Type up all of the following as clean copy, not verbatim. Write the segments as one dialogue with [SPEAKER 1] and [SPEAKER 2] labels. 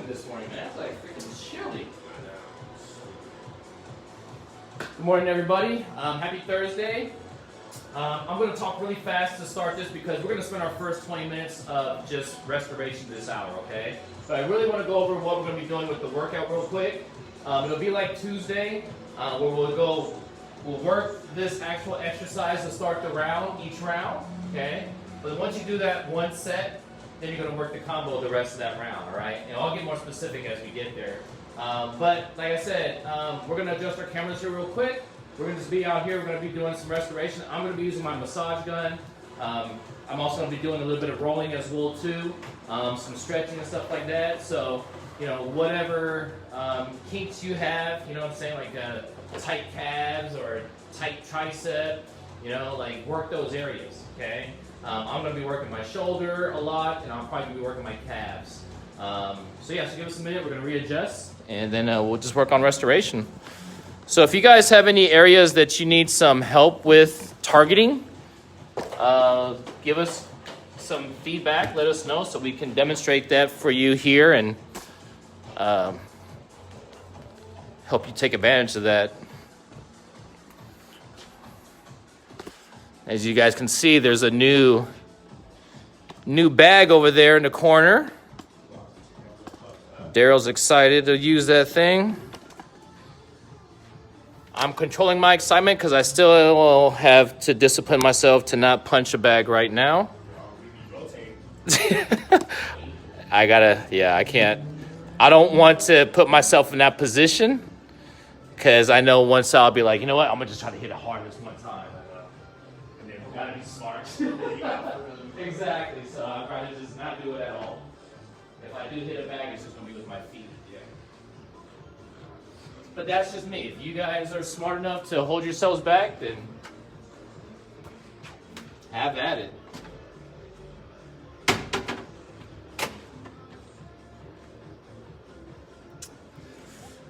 [SPEAKER 1] morning this morning, man. It's like freaking chilly. Good morning, everybody. Happy Thursday. I'm going to talk really fast to start this because we're going to spend our first 20 minutes of just restoration this hour, okay? But I really want to go over what we're going to be doing with the workout real quick. It'll be like Tuesday, where we'll work this actual exercise to start the round, each round, okay? But once you do that one set, then you're going to work the combo the rest of that round, all right? And I'll get more specific as we get there. But like I said, we're going to adjust our cameras here real quick. We're going to just be out here. We're going to be doing some restoration. I'm going to be using my massage gun. I'm also going to be doing a little bit of rolling as well too, some stretching and stuff like that. So, you know, whatever kinks you have, you know what I'm saying, like tight calves or tight tricep, you know, like work those areas, okay? I'm going to be working my shoulder a lot, and I'm probably going to be working my calves. So yeah, so give us a minute. We're going to readjust, and then we'll just work on restoration. So if you guys have any areas that you need some help with targeting, give us some feedback. Let us know so we can demonstrate that for you here and help you take advantage of that. As you guys can see, there's a new bag over there in the corner. Daryl's excited to use that thing. I'm controlling my excitement because I still have to discipline myself to not punch a bag right now. I can't. I don't want to put myself in that position because I know once I'll be like, you know what, I'm going to just try to hit it hard this one time. And then we got to be smart. Exactly, so I'd rather just not do it at all. If I do hit a bag, it's just going to be with my feet. Yeah. But that's just me. If you guys are smart enough to hold yourselves back, then have at it.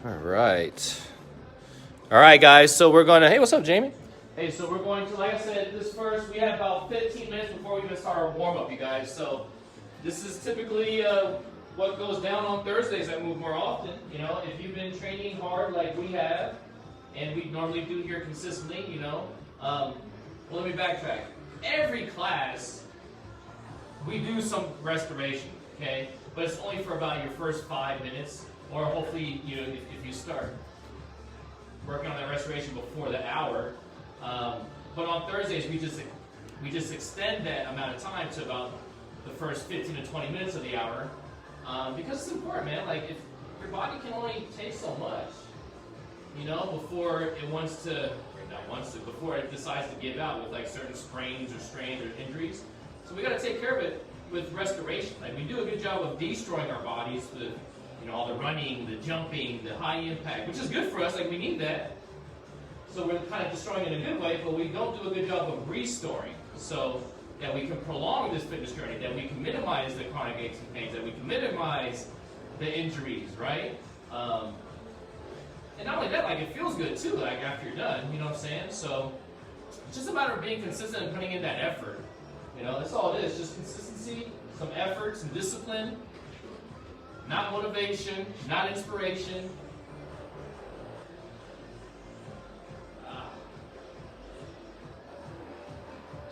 [SPEAKER 1] All right, guys. So we're going to, hey, what's up, Jamie? Hey, so we're going to, like I said, this first, we have about 15 minutes before we even start our warm-up, you guys. So this is typically what goes down on Thursdays at Move More Often. You know, if you've been training hard like we have, and we normally do here consistently, you know, well, let me backtrack. Every class, we do some restoration, okay? But it's only for about your first 5 minutes, or hopefully, you know, if you start working on that restoration before the hour. But on Thursdays, we just extend that amount of time to about the first 15 to 20 minutes of the hour, because it's important, man. Like, if your body can only take so much, you know, before it decides to give out with like certain sprains or strains or injuries. So we got to take care of it with restoration. Like, we do a good job of destroying our bodies with, you know, all the running, the jumping, the high impact, which is good for us. Like, we need that. So we're kind of destroying in a good way, but we don't do a good job of restoring. So that we can prolong this fitness journey, that we can minimize the chronic aches and pains, that we can minimize the injuries, right? And not only that, like, it feels good too, like, after you're done, you know what I'm saying? So it's just a matter of being consistent and putting in that effort. You know, that's all it is, just consistency, some effort, some discipline, not motivation, not inspiration.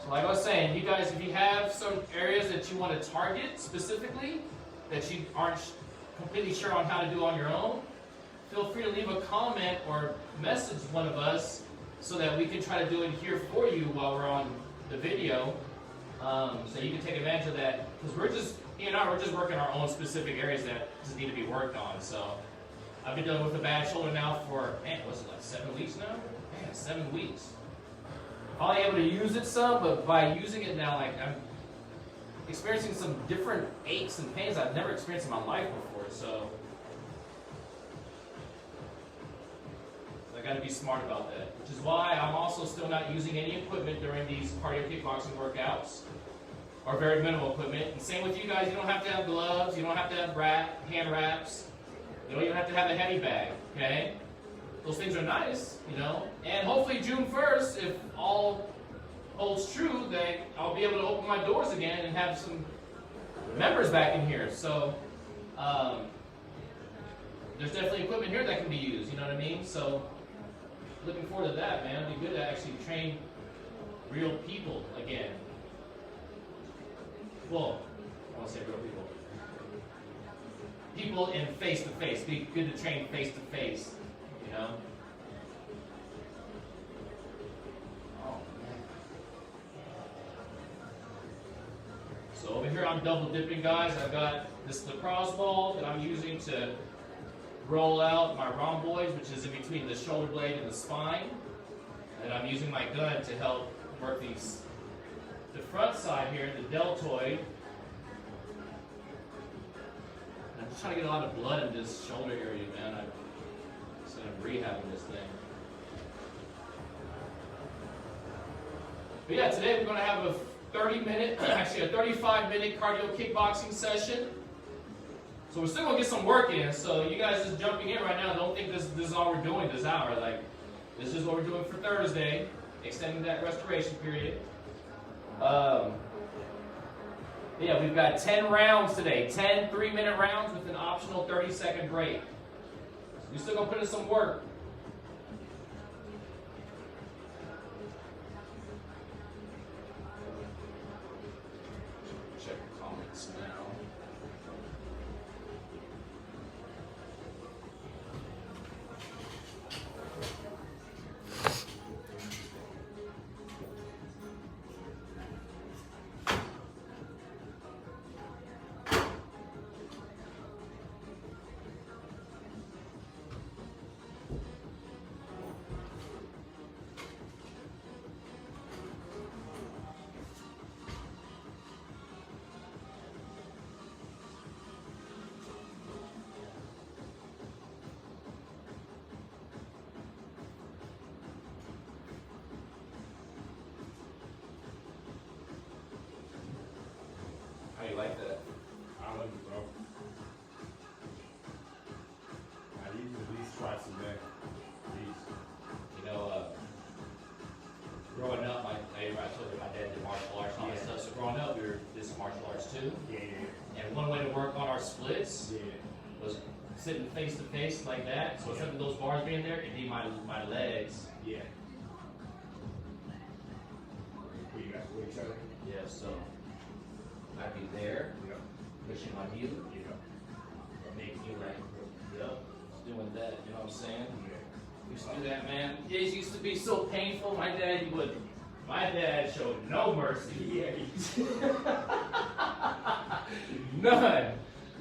[SPEAKER 1] So like I was saying, you guys, if you have some areas that you want to target specifically, that you aren't completely sure on how to do on your own, feel free to leave a comment or message one of us so that we can try to do it here for you while we're on the video. So you can take advantage of that, because we're just working our own specific areas that just need to be worked on. So I've been dealing with a bad shoulder now for, man, what's it, like 7 weeks now? Man, 7 weeks. Probably able to use it some, but by using it now, like, I'm experiencing some different aches and pains I've never experienced in my life before. So I got to be smart about that, which is why I'm also still not using any equipment during these cardio kickboxing workouts, or very minimal equipment. And same with you guys, you don't have to have gloves, you don't have to have hand wraps, you don't even have to have a heavy bag, okay? Those things are nice, you know, and hopefully June 1st, if all holds true, that I'll be able to open my doors again and have some members back in here. So there's definitely equipment here that can be used, you know what I mean? So, looking forward to that, man. It'd be good to actually train real people again. Well, I want to say real people. People in face-to-face. Be good to train face-to-face, you know? Oh, man. So over here I'm double dipping, guys. I've got this lacrosse ball that I'm using to roll out my rhomboids, which is in between the shoulder blade and the spine. And I'm using my gun to help work these. The front side here, the deltoid. I'm just trying to get a lot of blood in this shoulder area, man. I'm rehabbing this thing. But yeah, today we're going to have a 30-minute, actually a 35-minute cardio kickboxing session. So we're still going to get some work in. So you guys just jumping in right now, don't think this is all we're doing this hour. Like, this is what we're doing for Thursday, extending that restoration period. Yeah, we've got 10 rounds today, 10 3-minute rounds with an optional 30-second break. We're still going to put in some work. Check the comments now. How you like that?
[SPEAKER 2] I love it, bro. I use at least twice a day. At least.
[SPEAKER 1] You know, growing up, I told you my dad did martial arts and all that stuff. So growing up, we did some martial arts too.
[SPEAKER 2] Yeah.
[SPEAKER 1] And one way to work on our splits was sitting face to face like that. So instead of those bars being there, it'd be my legs.
[SPEAKER 2] Yeah. Where you guys with each other?
[SPEAKER 1] Yeah, so I'd be there, pushing my heel, making you like, doing that, you know what I'm saying? Used to do that, man. It used to be so painful. My dad showed no mercy. None.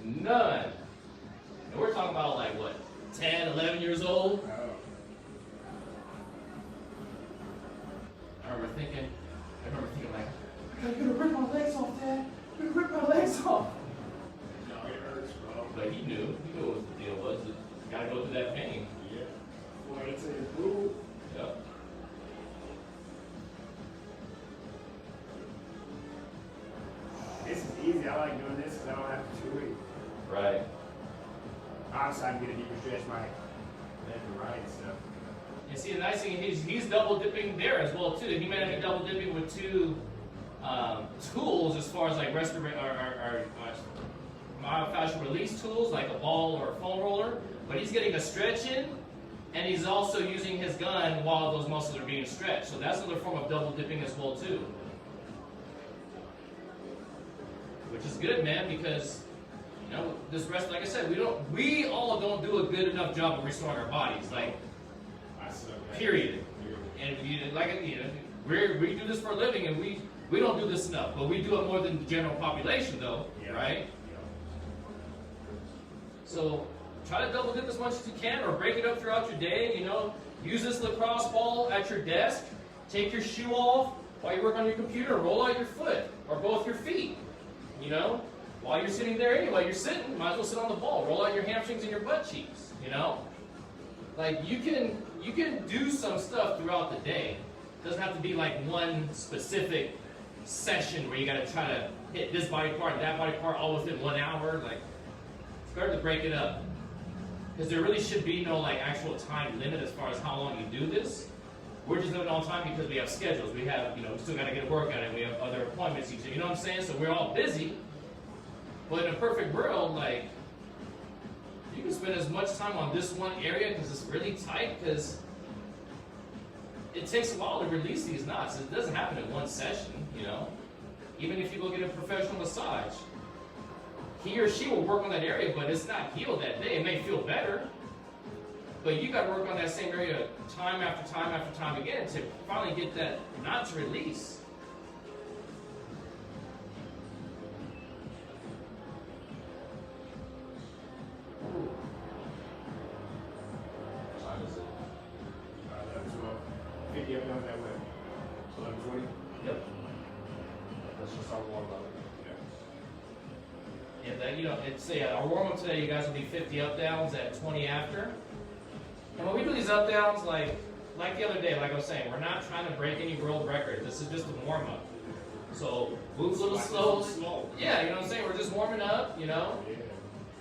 [SPEAKER 1] And we're talking about like what, 10, 11 years old? I remember thinking like, I'm gonna rip my legs off, Dad. I'm gonna rip my legs off.
[SPEAKER 2] No, it hurts, bro.
[SPEAKER 1] But he knew what the deal was. You gotta go through that pain.
[SPEAKER 2] Yeah. Well, it's a rule.
[SPEAKER 1] Yep.
[SPEAKER 2] This is easy. I like doing this because I don't have to do it.
[SPEAKER 1] Right.
[SPEAKER 2] Obviously, I can get a deeper stretch my left and right and stuff.
[SPEAKER 1] And see, the nice thing is he's double dipping there as well too. He may not be double dipping with two tools as far as like myofascial release tools like a ball or a foam roller, but he's getting a stretch in, and he's also using his gun while those muscles are being stretched. So that's another form of double dipping as well too, which is good, man, because you know this rest. Like I said, we all don't do a good enough job of restoring our bodies. Like. Period. And we do this for a living, and we don't do this enough, but we do it more than the general population, though, right?
[SPEAKER 2] Yeah.
[SPEAKER 1] So try to double dip as much as you can, or break it up throughout your day. You know, use this lacrosse ball at your desk. Take your shoe off while you work on your computer. Roll out your foot or both your feet. You know, while you're sitting there anyway, you're sitting. Might as well sit on the ball. Roll out your hamstrings and your butt cheeks. You know, like you can do some stuff throughout the day. It doesn't have to be like one specific session where you got to try to hit this body part and that body part all within 1 hour. Like, it's better to break it up, because there really should be no like actual time limit as far as how long you do this. We're just doing it all the time because we have schedules. We have, we still got to get a workout in. We have other appointments each day. You know what I'm saying? So we're all busy. But in a perfect world, like, you can spend spend as much time on this one area because it's really tight, because it takes a while to release these knots. It doesn't happen in one session, you know. Even if you go get a professional massage, he or she will work on that area, but it's not healed that day. It may feel better, but you got to work on that same area time after time after time again to finally get that knot to release.
[SPEAKER 2] Time is it? 11:12. 50 up down that way. 11:20.
[SPEAKER 1] Yep.
[SPEAKER 2] Let's just start warm up.
[SPEAKER 1] Yeah, that, you know, it's our warm up today. You guys will be 50 up downs at 20 after. And when we do these up downs, like the other day, like I was saying, we're not trying to break any world record. This is just a warm up. So move a little slow. Yeah, you know what I'm saying? We're just warming up, you know.
[SPEAKER 2] Yeah.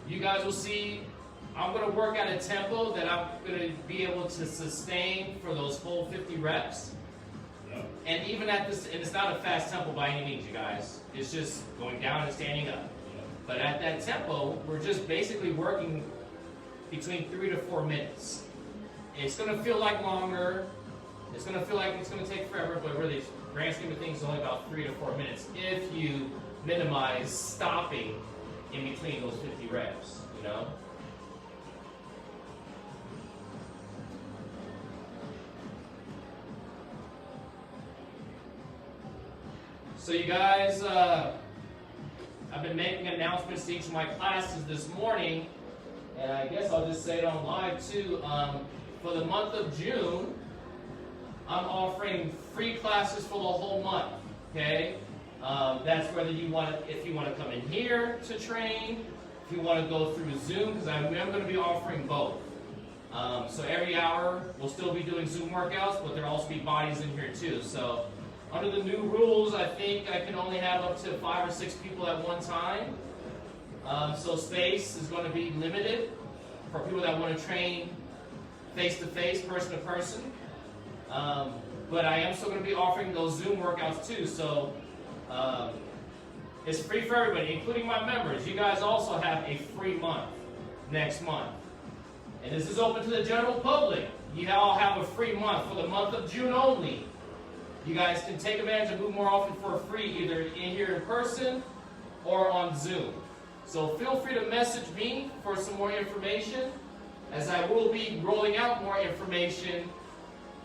[SPEAKER 1] You guys will see I'm going to work at a tempo that I'm going to be able to sustain for those full 50 reps.
[SPEAKER 2] Yep.
[SPEAKER 1] And even at this, and it's not a fast tempo by any means, you guys. It's just going down and standing up. But at that tempo, we're just basically working between 3 to 4 minutes. It's going to feel like longer. It's going to feel like it's going to take forever, but really, grand scheme of things, it's only about 3 to 4 minutes if you minimize stopping in between those 50 reps, you know? So you guys, I've been making announcements to each of my classes this morning, and I guess I'll just say it on live too. For the month of June, I'm offering free classes for the whole month, okay? That's whether you want to, if you want to come in here to train, if you want to go through Zoom, because I'm going to be offering both. So every hour, we'll still be doing Zoom workouts, but there'll also be bodies in here too. So under the new rules, I think I can only have up to 5 or 6 people at one time. So space is going to be limited for people that want to train face-to-face, person-to-person. But I am still going to be offering those Zoom workouts too. So it's free for everybody, including my members. You guys also have a free month next month. And this is open to the general public. You all have a free month for the month of June only. You guys can take advantage of Move More Often for free, either in here in person or on Zoom. So feel free to message me for some more information, as I will be rolling out more information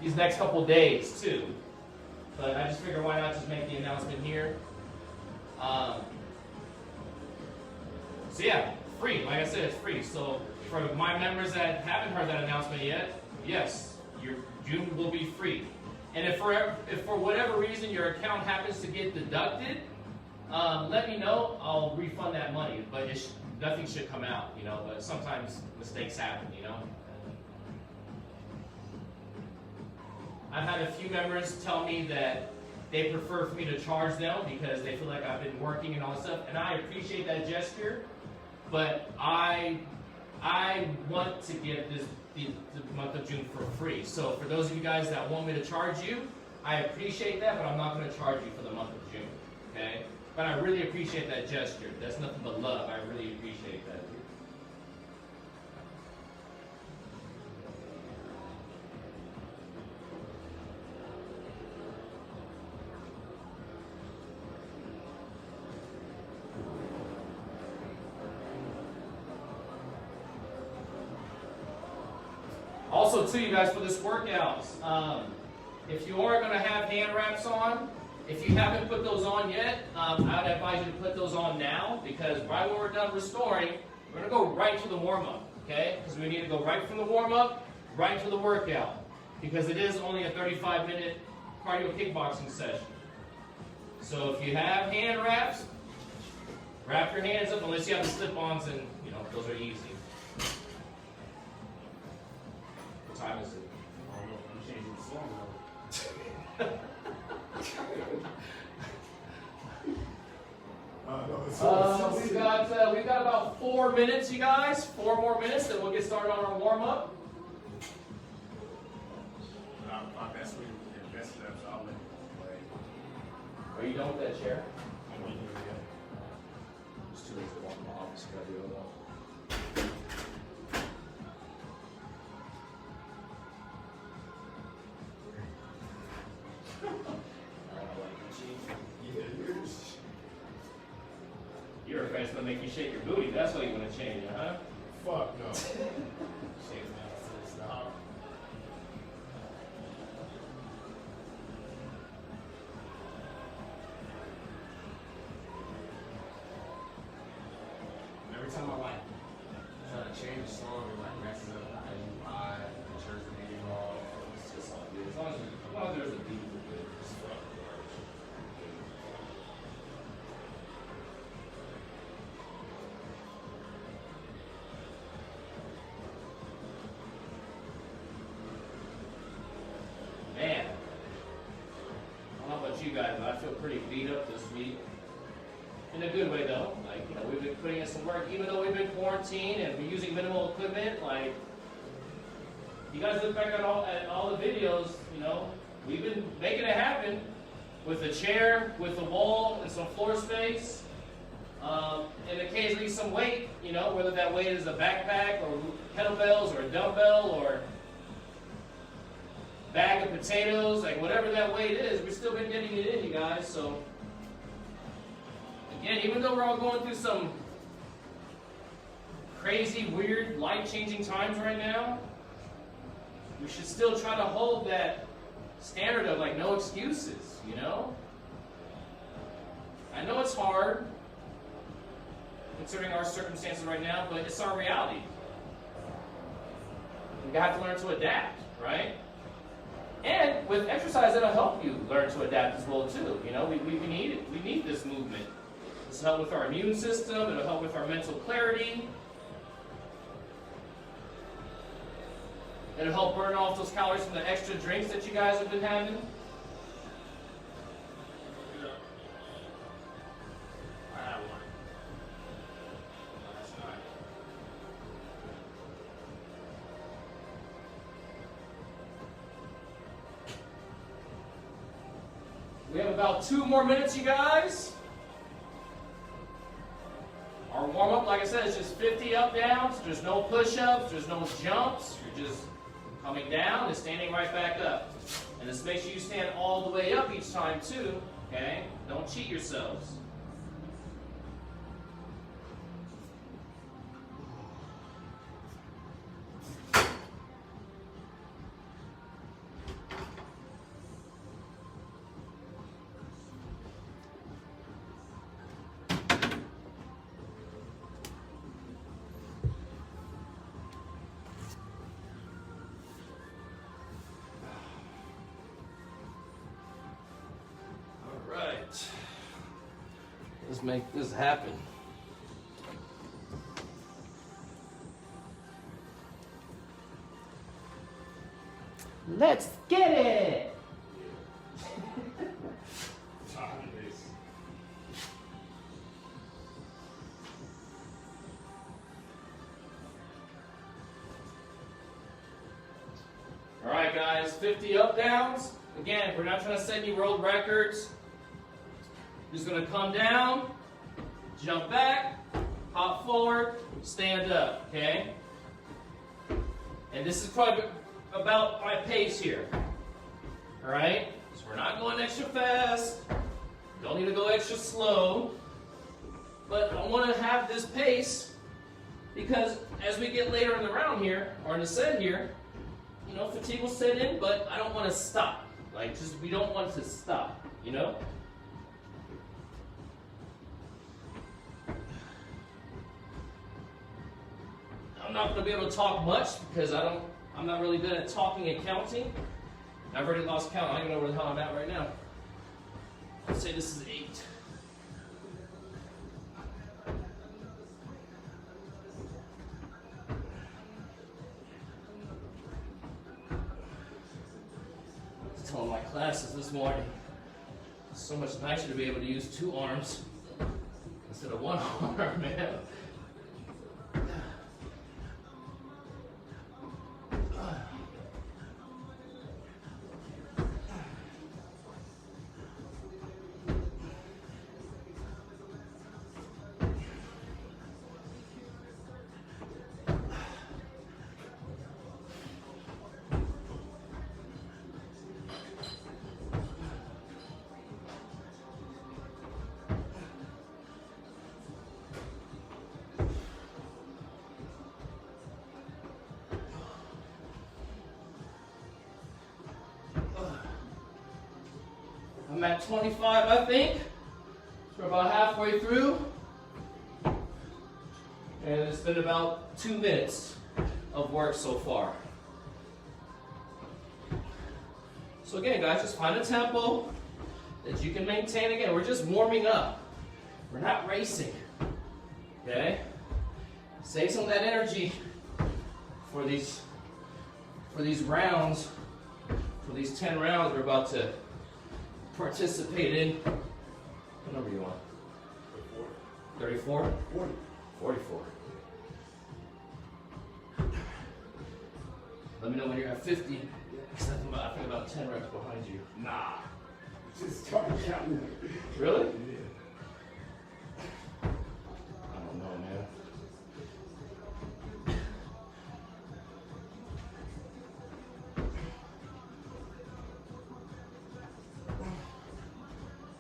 [SPEAKER 1] these next couple days too. But I just figured why not just make the announcement here. So yeah, free. Like I said, it's free. So for my members that haven't heard that announcement yet, yes, your June will be free. And if for whatever reason your account happens to get deducted, let me know. I'll refund that money. But nothing should come out, you know. But sometimes mistakes happen, you know. I've had a few members tell me that they prefer for me to charge them because they feel like I've been working and all that stuff. And I appreciate that gesture, but I want to get the month of June for free. So for those of you guys that want me to charge you, I appreciate that, but I'm not going to charge you for the month of June, okay? But I really appreciate that gesture. That's nothing but love. I really appreciate that. Also, too, you guys, for this workout, if you are going to have hand wraps on, if you haven't put those on yet, I would advise you to put those on now, because right when we're done restoring, we're going to go right to the warm-up, okay? Because we need to go right from the warm-up, right to the workout, because it is only a 35-minute cardio kickboxing session. So if you have hand wraps, wrap your hands up, unless you have the slip-ons, and, you know, those are easy. What time is it?
[SPEAKER 2] I don't know. I'm changing the song now.
[SPEAKER 1] We've got about 4 minutes, you guys. 4 more minutes, then we'll get started on our warm-up.
[SPEAKER 2] My best way to best steps, I'll let you play.
[SPEAKER 1] Are you done with that chair?
[SPEAKER 2] I'm waiting for you.
[SPEAKER 1] It's too late to walk in my office. Gotta do it all. make you shake your booty. That's why you want to change it, huh?
[SPEAKER 2] Fuck no. Shake my ass, stop. Every time I like try to change a song and like mess it up, I church the beat wrong. It's just all good. As long as there's a beat with it, it's fucking works.
[SPEAKER 1] Man, I don't know about you guys, but I feel pretty beat up this week. In a good way though. Like, you know, we've been putting in some work, even though we've been quarantined and we're using minimal equipment. Like, you guys look back at all the videos, you know, we've been making it happen with a chair, with a wall, and some floor space, and occasionally some weight, you know, whether that weight is a backpack or kettlebells or a dumbbell or bag of potatoes, like whatever that weight is, we've still been getting it in, you guys. So again, even though we're all going through some crazy, weird, life-changing times right now, we should still try to hold that standard of like no excuses, you know? I know it's hard considering our circumstances right now, but it's our reality. We have to learn to adapt, right? And with exercise, it'll help you learn to adapt as well too. You know, we need it. We need this movement. This will help with our immune system. It'll help with our mental clarity. It'll help burn off those calories from the extra drinks that you guys have been having.
[SPEAKER 2] I had one last night.
[SPEAKER 1] We have about 2 more minutes, you guys. Our warm-up, like I said, is just 50 up-downs. There's no push-ups. There's no jumps. You're just coming down and standing right back up. And this makes sure you stand all the way up each time, too. Okay? Don't cheat yourselves. Let's make this happen. Let's get it! All right, guys, 50 up downs. Again, we're not trying to set any world records. Just going to come down, jump back, hop forward, stand up, okay? And this is probably about my pace here, all right? So we're not going extra fast. Don't need to go extra slow. But I want to have this pace because as we get later in the round here, or in the set here, you know, fatigue will set in, but I don't want to stop. Like, just, we don't want to stop, you know? I'm not going to be able to talk much because I'm not really good at talking and counting. I've already lost count. I don't even know where the hell I'm at right now. Let's say this is 8. I was telling my classes this morning, it's so much nicer to be able to use 2 arms instead of 1 arm, man. I'm at 25, I think. We're about halfway through. And it's been about 2 minutes of work so far. So again, guys, just find a tempo that you can maintain. Again, we're just warming up. We're not racing. Okay? Save some of that energy for these rounds, for these 10 rounds we're about to participate in. What number you want? 34? 40. 44. Let me know when you're at 50. I think about 10 reps behind you.
[SPEAKER 2] Nah. Just started counting.
[SPEAKER 1] Really?
[SPEAKER 2] Yeah.
[SPEAKER 1] I don't know, man.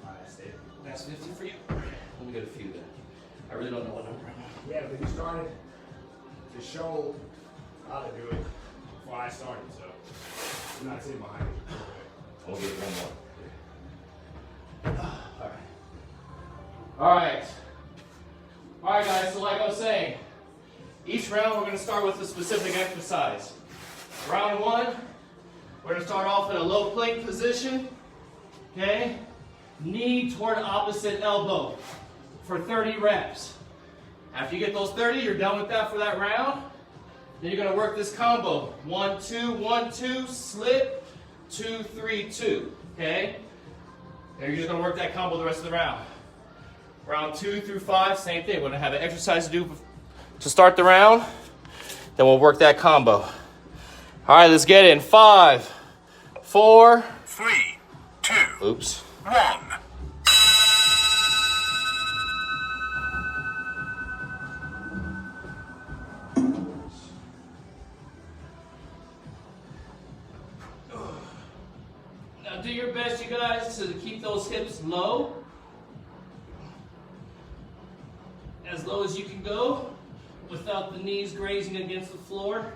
[SPEAKER 2] Alright, stay.
[SPEAKER 1] That's 50 for you? Let me get a few then. I really don't know what number I'm on.
[SPEAKER 2] Yeah, but you started to show how to do it before I started, so I'm not sitting behind you.
[SPEAKER 1] We'll get one more. Alright. Alright guys, so like I was saying, each round we're going to start with a specific exercise. Round 1, we're going to start off in a low plank position. Okay? Knee toward opposite elbow for 30 reps. After you get those 30, you're done with that for that round. Then you're going to work this combo. 1, 2, 1, 2, slip, 2, 3, 2. Okay? And you're just going to work that combo the rest of the round. Round 2 through 5, same thing. We're going to have an exercise to do to start the round. Then we'll work that combo. All right, let's get in. 5, 4,
[SPEAKER 3] 3, 2,
[SPEAKER 1] oops.
[SPEAKER 3] 1.
[SPEAKER 1] Now do your best, you guys, to keep those hips low. As low as you can go without the knees grazing against the floor.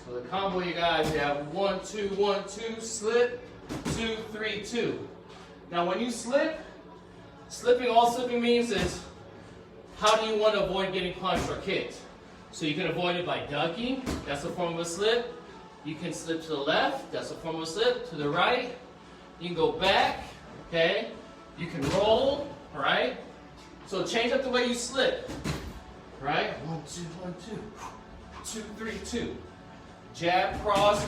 [SPEAKER 1] So the combo, you guys, you have 1, 2, 1, 2, slip, 2, 3, 2. Now when you slip, all slipping means is how do you want to avoid getting punched or kicked? So you can avoid it by ducking, that's a form of a slip. You can slip to the left, that's a form of a slip. To the right, you can go back, okay? You can roll, all right? So change up the way you slip, right? 1, 2, 1, 2, 2, 3, 2. Jab, cross,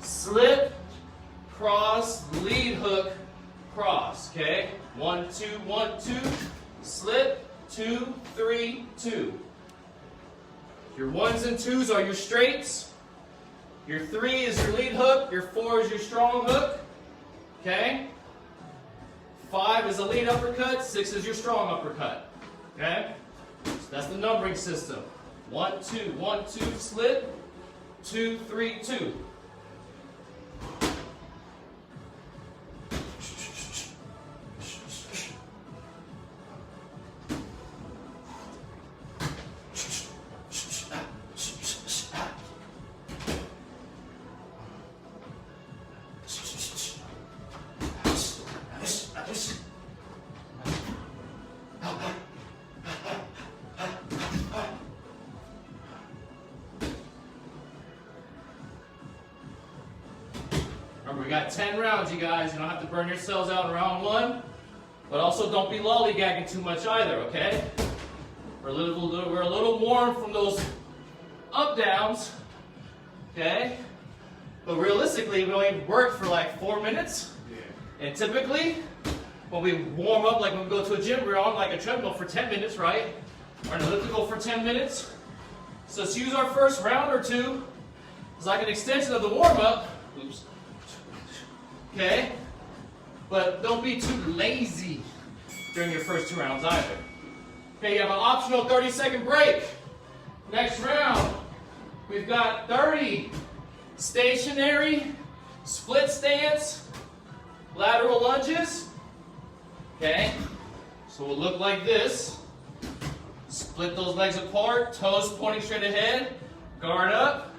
[SPEAKER 1] slip, cross, lead hook, cross, okay? 1, 2, 1, 2, slip, 2, 3, 2. Your 1s and 2s are your straights. Your 3 is your lead hook. Your 4 is your strong hook, okay? 5 is a lead uppercut. 6 is your strong uppercut, okay? So that's the numbering system. 1, 2, 1, 2, slip, 2, 3, 2. Remember, we got 10 rounds, you guys. You don't have to burn your cells out in round 1. But also don't be lollygagging too much either, okay? We're a little warm from those up-downs, okay? But realistically, we only work for like 4 minutes. Yeah. And typically, when we warm up, like when we go to a gym, we're on like a treadmill for 10 minutes, right? Or an elliptical for 10 minutes. So let's use our first round or two as like an extension of the warm-up. Oops. Okay? but don't be too lazy during your first 2 rounds either. Okay, you have an optional 30-second break. Next round, we've got 30 stationary split stance lateral lunges. Okay, so we'll look like this. Split those legs apart, toes pointing straight ahead, guard up,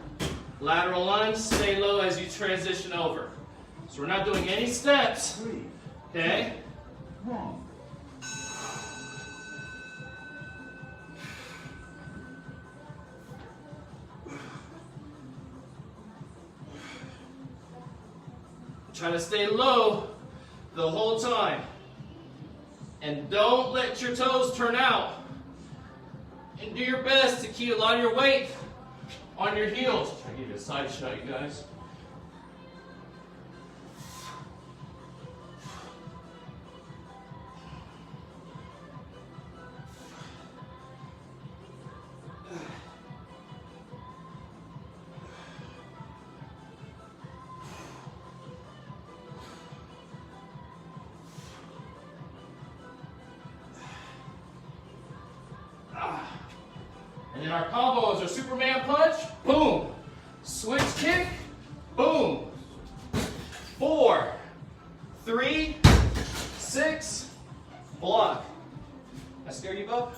[SPEAKER 1] lateral lunge, stay low as you transition over. So we're not doing any steps, okay? Try to stay low the whole time. And don't let your toes turn out. And do your best to keep a lot of your weight on your heels. Try to give you a side shot, you guys. And then our combo is our Superman punch, boom. Switch kick, boom. 4, 3, 6, block. I scare you, bub?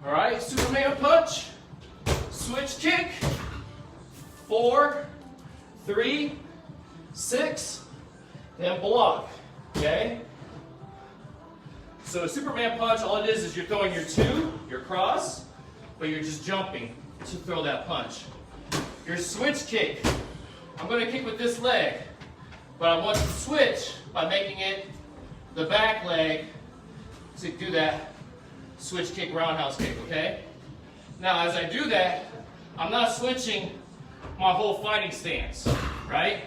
[SPEAKER 1] All right, Superman punch, switch kick, 4, 3, 6, then block, okay? So a Superman punch, all it is you're throwing your 2, your cross, but you're just jumping to throw that punch. Your switch kick, I'm going to kick with this leg, but I want to switch by making it the back leg to do that switch kick, roundhouse kick, okay? Now as I do that, I'm not switching my whole fighting stance, right?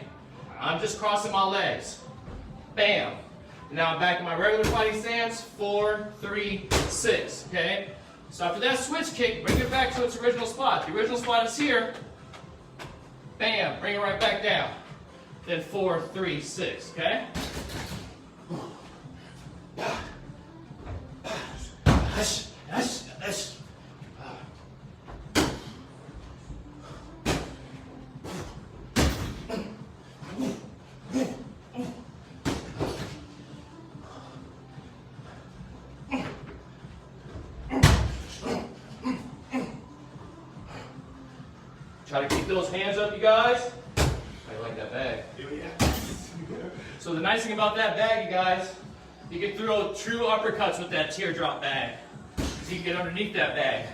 [SPEAKER 1] I'm just crossing my legs. Bam. Now I'm back in my regular fighting stance, 4, 3, 6, okay? So after that switch kick, bring it back to its original spot. The original spot is here. Bam, bring it right back down. Then 4, 3, 6, okay? Try to keep those hands up, you guys. I like that bag. So the nice thing about that bag, you guys, you can throw true uppercuts with that teardrop bag. So you can get underneath that bag.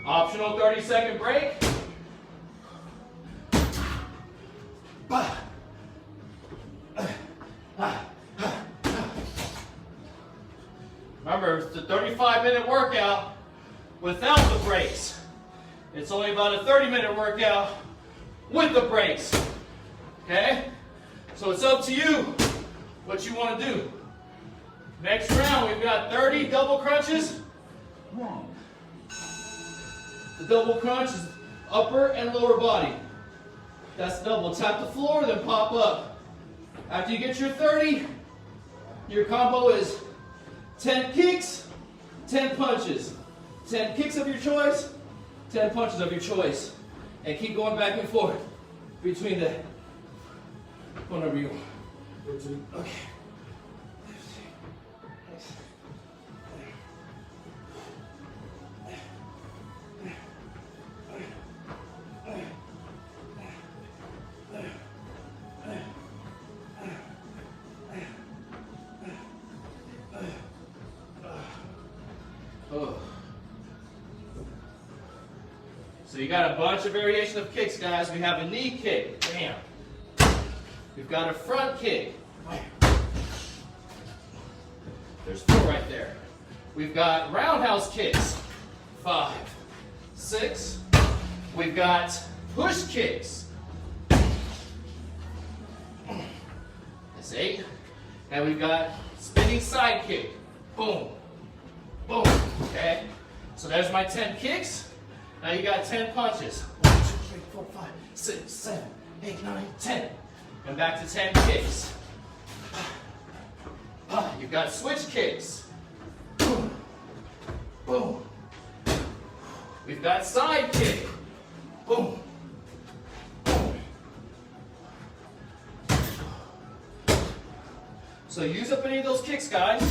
[SPEAKER 1] Optional 30-second break. Remember, it's a 35-minute workout without the breaks. It's only about a 30-minute workout with the breaks. Okay? So it's up to you what you want to do. Next round, we've got 30 double crunches. The double crunch is upper and lower body. That's double. Tap the floor, then pop up. After you get your 30, your combo is 10 kicks, 10 punches. 10 kicks of your choice, 10 punches of your choice. And keep going back and forth between the whenever you want. Okay. So you got a bunch of variation of kicks, guys. We have a knee kick, bam. We've got a front kick. There's 4 right there. We've got roundhouse kicks. 5, 6. We've got push kicks. That's 8. And we've got spinning side kick. Boom. Boom. Okay? So there's my 10 kicks. Now you got 10 punches. 1, 2, 3, 4, 5, 6, 7, 8, 9, 10. And back to 10 kicks. You've got switch kicks. Boom. Boom. We've got side kick. Boom. Boom. So use up any of those kicks, guys.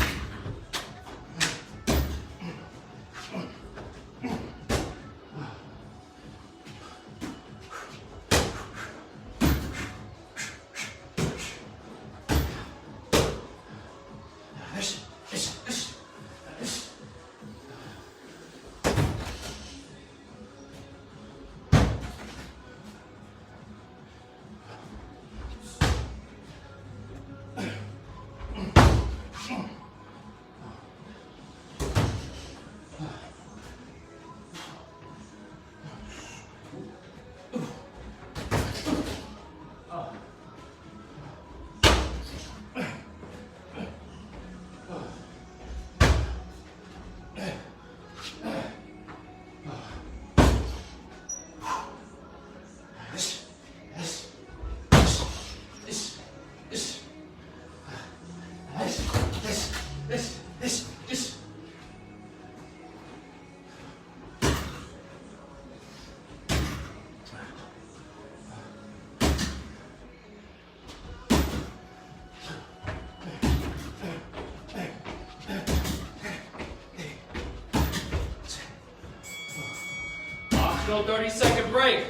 [SPEAKER 1] Optional 30-second break. 5,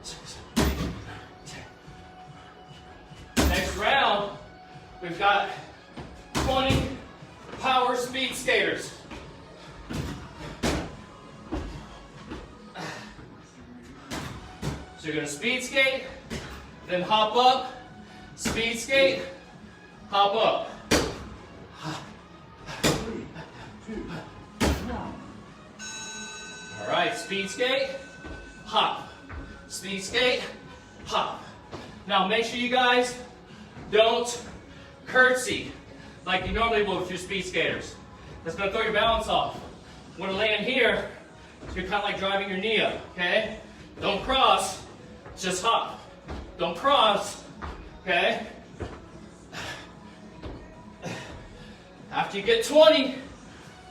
[SPEAKER 1] 6, 7, 8, 9, 10. Next round, we've got 20 power speed skaters. So you're going to speed skate, then hop up, speed skate, hop up. All right, speed skate, hop. Speed skate, hop. Now make sure you guys don't curtsy like you normally would with your speed skaters. That's going to throw your balance off. You want to land here, so you're kind of like driving your knee up, okay? Don't cross, just hop. Don't cross, okay? After you get 20,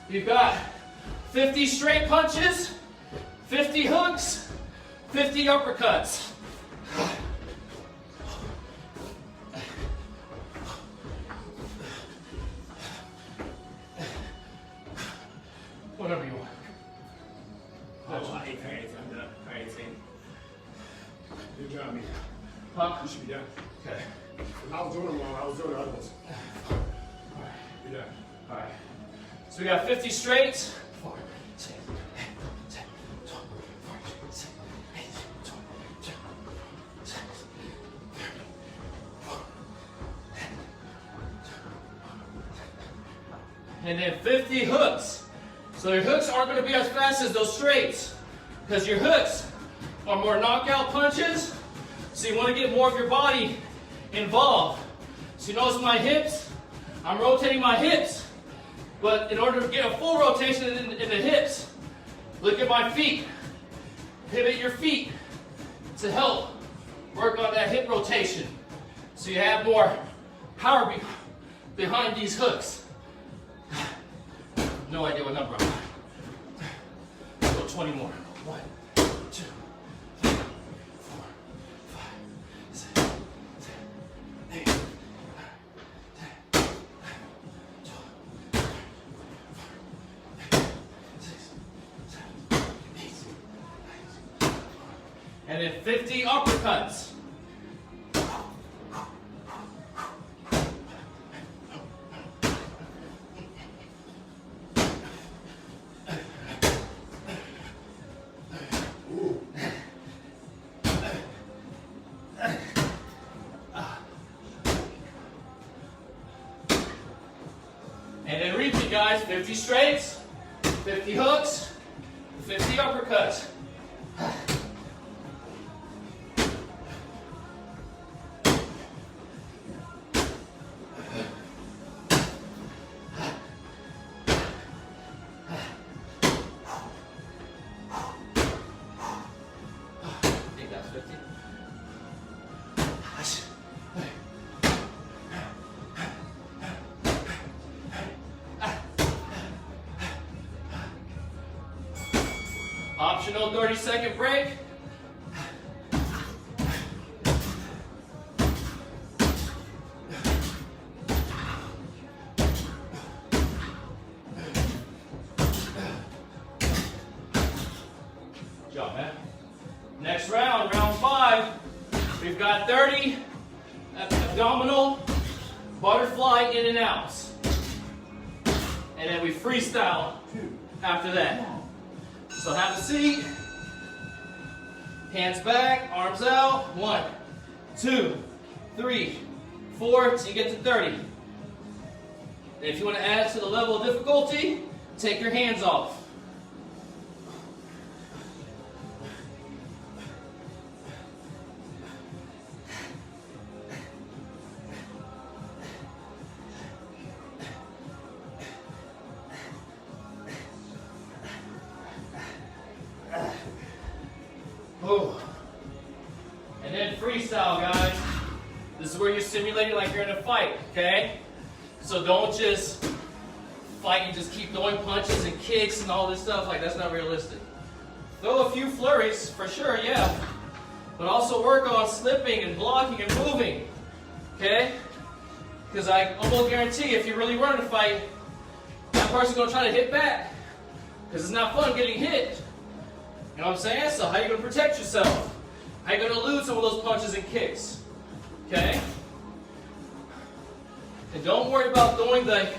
[SPEAKER 1] you've got 50 straight punches, 50 hooks, 50 uppercuts. Whatever you want.
[SPEAKER 2] Oh, 18. I'm done. 18.
[SPEAKER 3] Good job, man.
[SPEAKER 1] Huh?
[SPEAKER 3] You should be done.
[SPEAKER 1] Okay.
[SPEAKER 3] I was doing them wrong. I was doing the other ones. You're done.
[SPEAKER 1] All right. So we got 50 straight. 4, 6, 8, 10, 12, 14, 16, 18, 20, 21, 26, 30, and then 50 hooks. So your hooks aren't going to be as fast as those straights because your hooks are more knockout punches. So you want to get more of your body involved. So you notice my hips, I'm rotating my hips. But in order to get a full rotation in the hips, look at my feet. Pivot your feet to help work on that hip rotation. So you have more power behind these hooks. No idea what number I'm on. Go 20 more. 1, 2, 3, 4, 5, 6, 7, 8, 9, 10, 12, 6, 7, 8, 9, and then 50 uppercuts. guys. 50 straights, 50 hooks, 50 uppercuts. I think that's 50. Optional 30-second break. Good job, man. Next round, round 5. We've got 30 abdominal butterfly in and outs. And then we freestyle after that. So have a seat, hands back, arms out. 1, 2, 3, 4, till you get to 30. And if you want to add to the level of difficulty, take your hands off. And then freestyle, guys. This is where you're simulating like you're in a fight, okay? So don't just fight and just keep throwing punches and kicks and all this stuff. Like, that's not realistic. Throw a few flurries, for sure, yeah. But also work on slipping and blocking and moving, okay? Because I almost guarantee if you really run a fight, that person's going to try to hit back. Because it's not fun getting hit. You know what I'm saying? So how are you going to protect yourself? How are you going to elude some of those punches and kicks? Okay? And don't worry about throwing the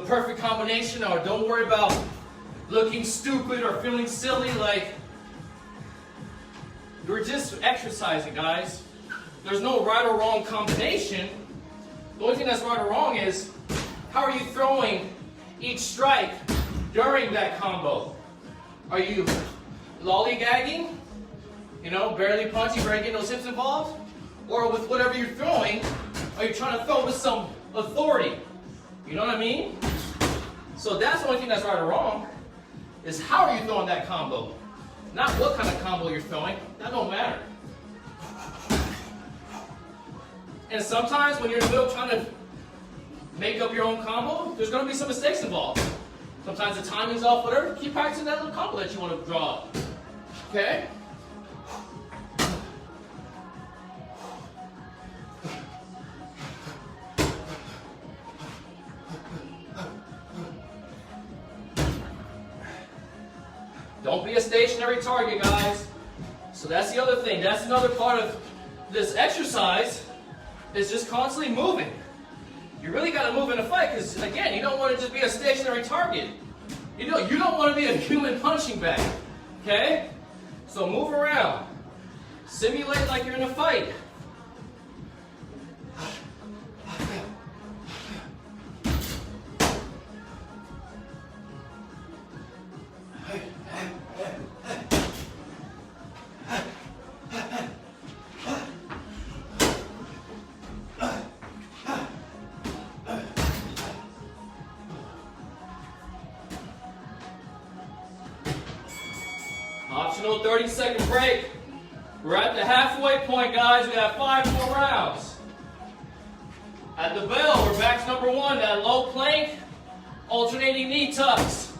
[SPEAKER 1] perfect combination, or don't worry about looking stupid or feeling silly. Like, you're just exercising, guys. There's no right or wrong combination. The only thing that's right or wrong is how are you throwing each strike during that combo? Are you lollygagging? You know, barely punching, barely getting those hips involved? Or with whatever you're throwing, are you trying to throw with some authority? You know what I mean? So that's the only thing that's right or wrong, is how are you throwing that combo? Not what kind of combo you're throwing. That don't matter. And sometimes when you're in the middle trying to make up your own combo, there's going to be some mistakes involved. Sometimes the timing's off, whatever. Keep practicing that little combo that you want to draw up. Okay? Don't be a stationary target, guys. So that's the other thing. That's another part of this exercise, is just constantly moving. You really got to move in a fight, because again, you don't want to just be a stationary target. You don't want to be a human punching bag. Okay? So move around. Simulate like you're in a fight. Optional 30-second break. We're at the halfway point, guys. We have 5 more rounds. At the bell, we're back to number 1, that low plank, alternating knee tucks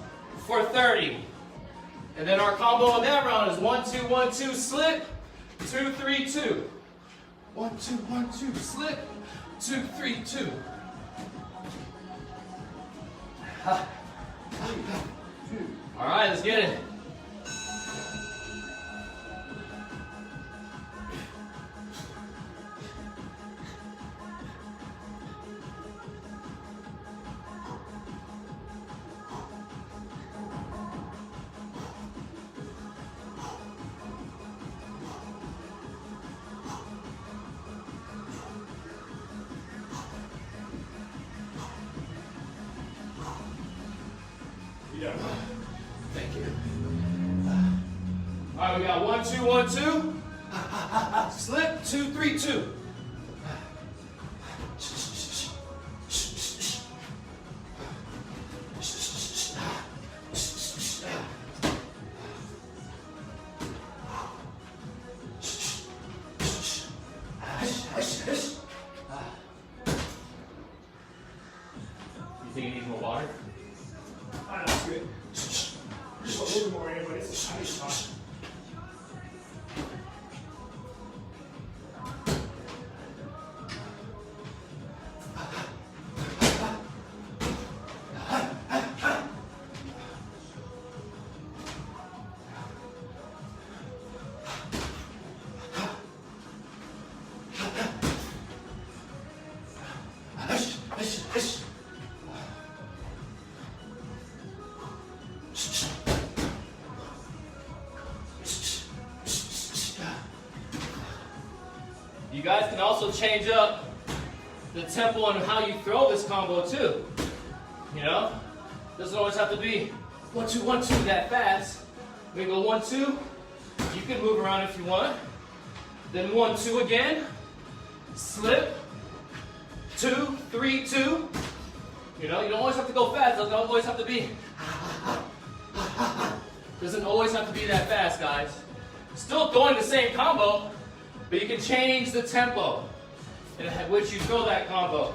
[SPEAKER 1] for 30. And then our combo on that round is 1, 2, 1, 2, slip, 2, 3, 2. 1, 2, 1, 2, slip, 2, 3, 2. All right, let's get it. we got 1, 2, 1, 2. Slip, 2, 3, 2. You think you need more water?
[SPEAKER 3] Ah, that's good. Just a little more in, but it's fine.
[SPEAKER 1] You guys can also change up the tempo on how you throw this combo too. You know? Doesn't always have to be 1, 2, 1, 2 that fast. We go 1, 2. You can move around if you want. Then 1, 2 again. Slip. 2, 3, 2. You know, you don't always have to go fast. Doesn't always have to be. Doesn't always have to be that fast, guys. Still throwing the same combo, but you can change the tempo at which you throw that combo.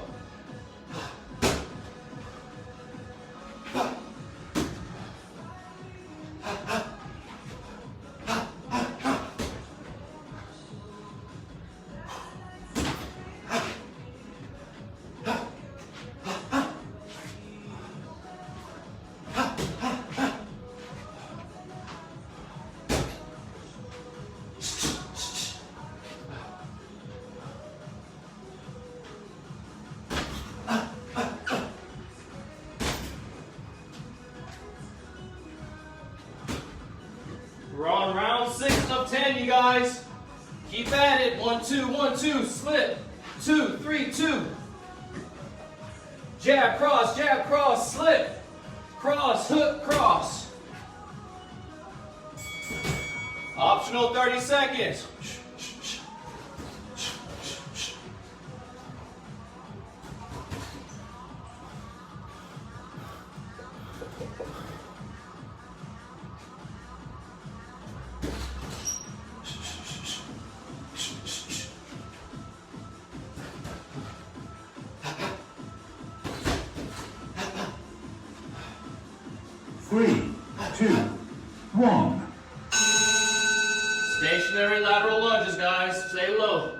[SPEAKER 1] We're on round 6 of 10, you guys. Keep at it. 1, 2, 1, 2. Slip. 2, 3, 2. Jab, cross, slip. Cross, hook, cross. Optional 30 seconds.
[SPEAKER 4] Three, 2, 1.
[SPEAKER 1] Stationary lateral lunges, guys. Stay low.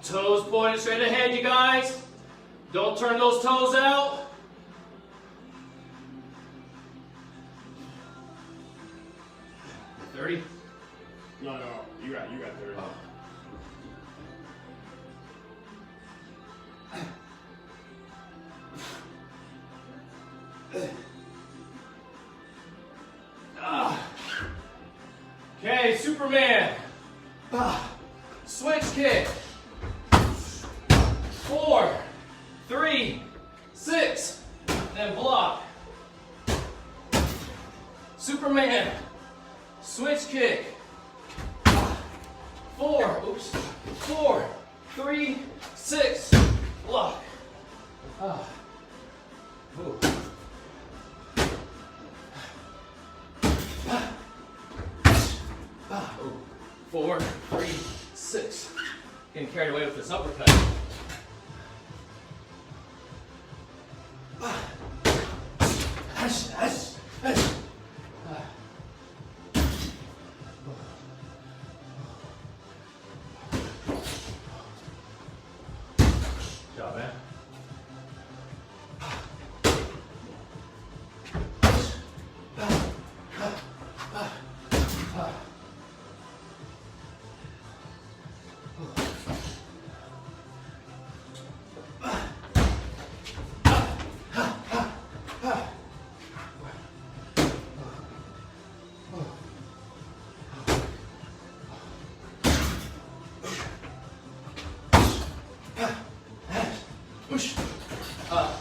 [SPEAKER 1] Toes pointed straight ahead, you guys. Don't turn those toes out.
[SPEAKER 3] No, you got 30.
[SPEAKER 1] Okay, Superman. Switch kick. 4, 3, 6, and block. Superman. Switch kick. 4, 3, 6, block. Ooh. 4, 3, 6. Getting carried away with this uppercut. Good job, man. push. Oh.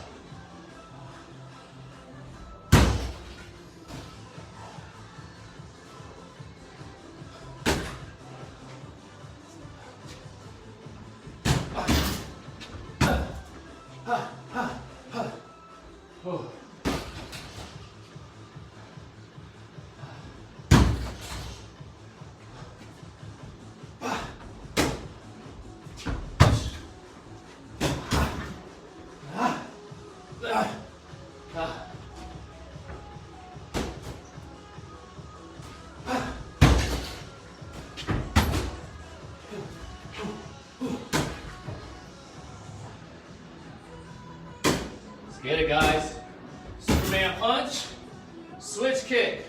[SPEAKER 1] 'Get it, guys. Superman punch, switch kick.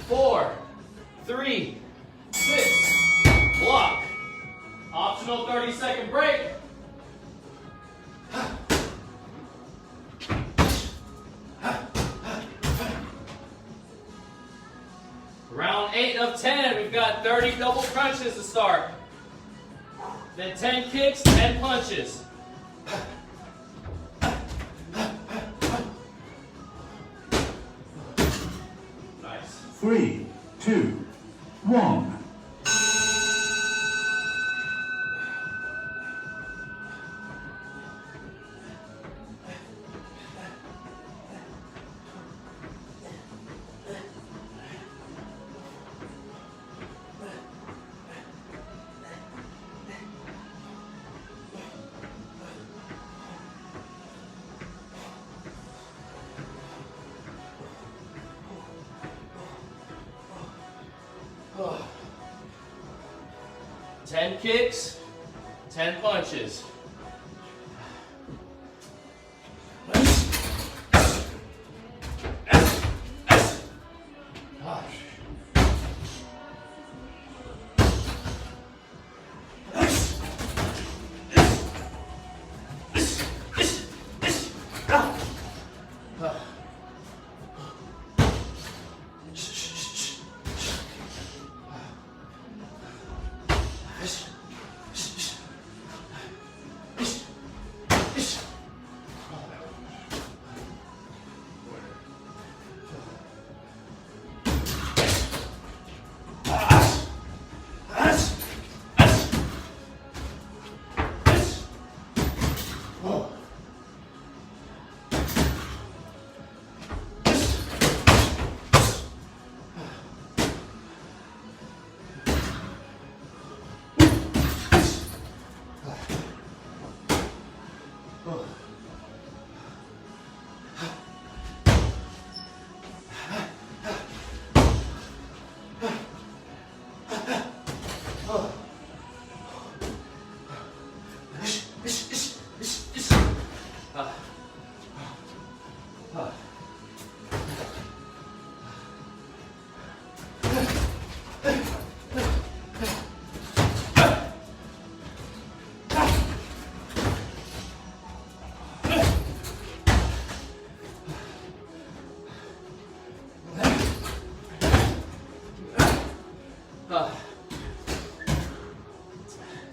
[SPEAKER 1] 4, 3, 6, block. Optional 30-second break. Round 8 of 10, we've got 30 double crunches to start. Then 10 kicks, 10 punches. Nice.
[SPEAKER 4] 3, 2, 1.
[SPEAKER 1] Oh. 10 kicks, 10 punches.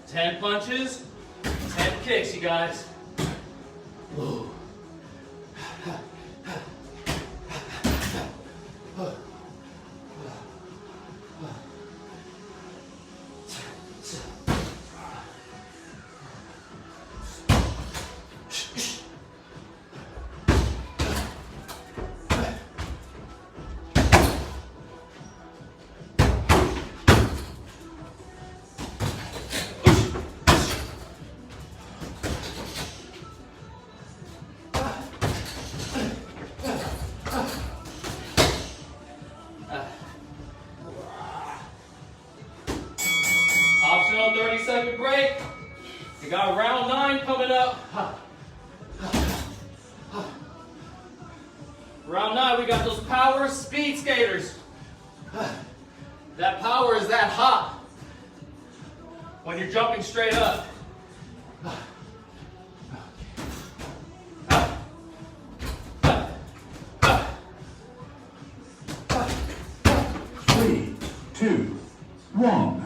[SPEAKER 1] Ten punches, 10 kicks, you guys. Whoa. Optional 30-second break. We got round 9 coming up. Round 9, we got those power speed skaters. That power is that hot when you're jumping straight up.
[SPEAKER 4] 3, 2, 1.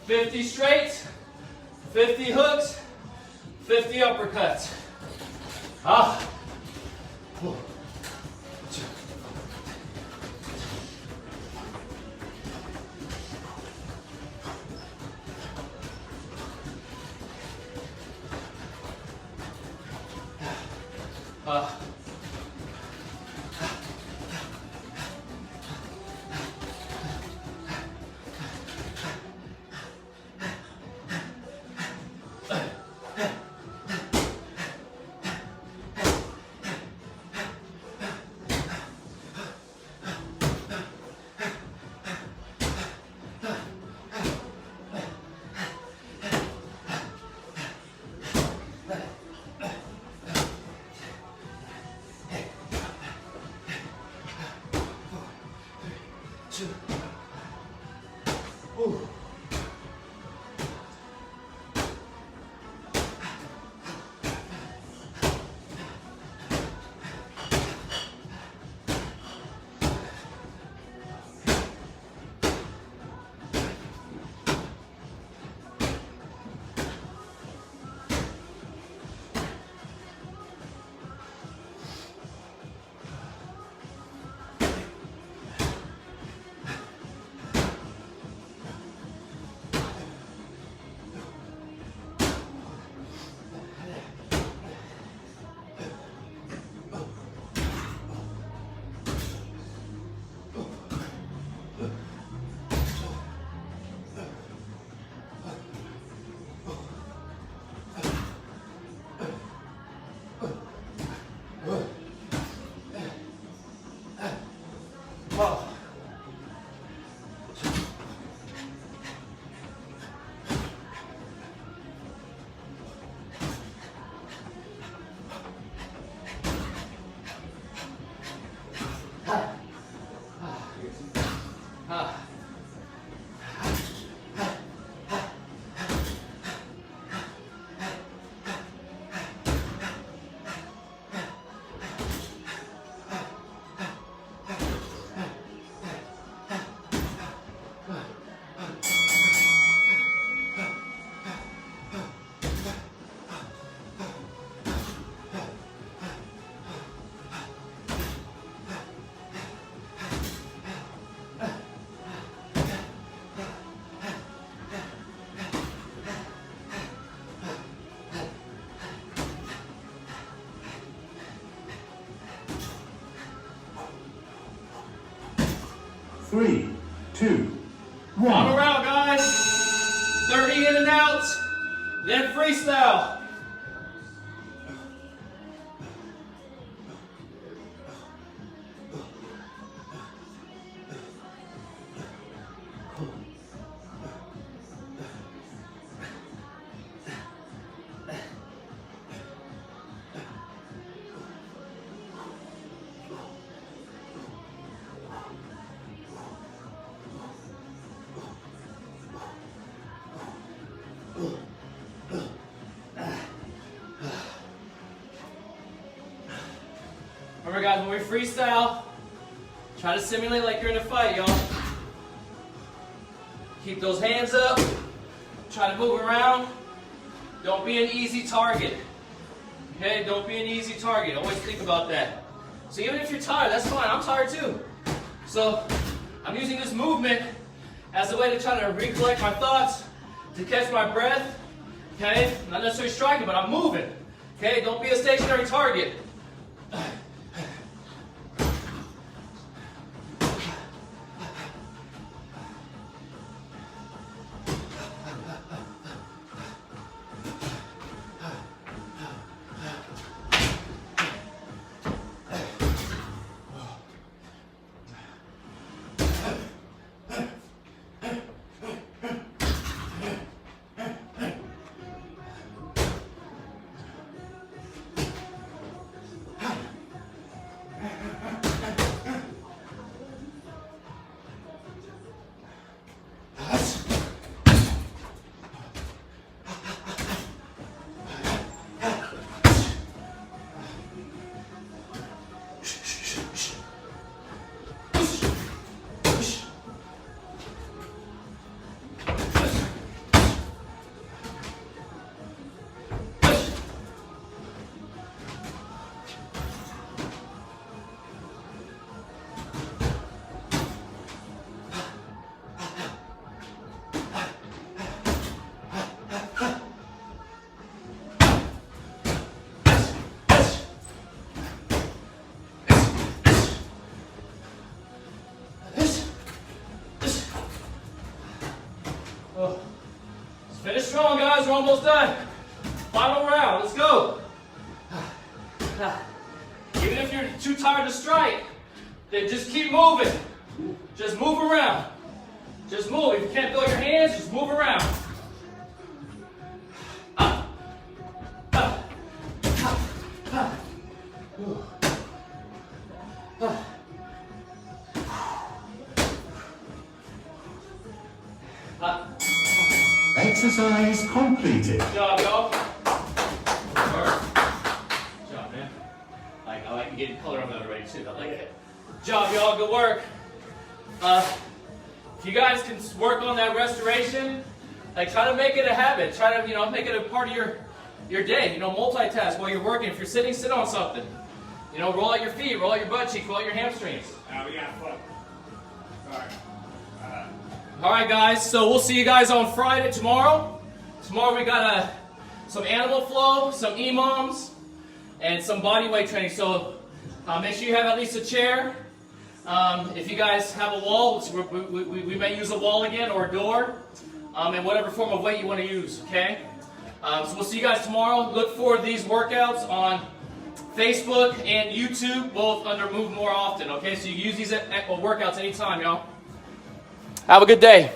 [SPEAKER 1] 50 straights, 50 hooks, 50 uppercuts. Ah. Ooh. Oh.
[SPEAKER 4] Three, two, one.
[SPEAKER 1] On around, guys. 30 in and out. Then freestyle. Remember guys, when we freestyle, try to simulate like you're in a fight, y'all. Keep those hands up. Try to move around. Don't be an easy target. Okay, don't be an easy target. Always think about that. So even if you're tired, that's fine. I'm tired too. So I'm using this movement as a way to try to recollect my thoughts, to catch my breath. Okay, not necessarily striking, but I'm moving. Okay, don't be a stationary target. guys are almost done. Final round, let's go. Even if you're too tired to strike, then just keep moving. Just move around. Just move. If you can't feel your hands, just move around.
[SPEAKER 4] Exercise completed.
[SPEAKER 1] Good job, y'all. Good job, man. I like you getting color on that already too. I like it. Good job, y'all. Good work. If you guys can work on that restoration, like try to make it a habit. Try to, make it a part of your day. Multitask while you're working. If you're sitting, sit on something. Roll out your feet, roll out your butt cheeks, roll out your hamstrings.
[SPEAKER 3] We got fun. Sorry.
[SPEAKER 1] All right, guys. So we'll see you guys on Friday tomorrow. Tomorrow we got some animal flow, some EMOMs, and some body weight training. So make sure you have at least a chair. If you guys have a wall, we may use a wall again or a door, and whatever form of weight you want to use. Okay. So we'll see you guys tomorrow. Look for these workouts on Facebook and YouTube, both under Move More Often. Okay. So you use these workouts anytime, y'all. Have a good day.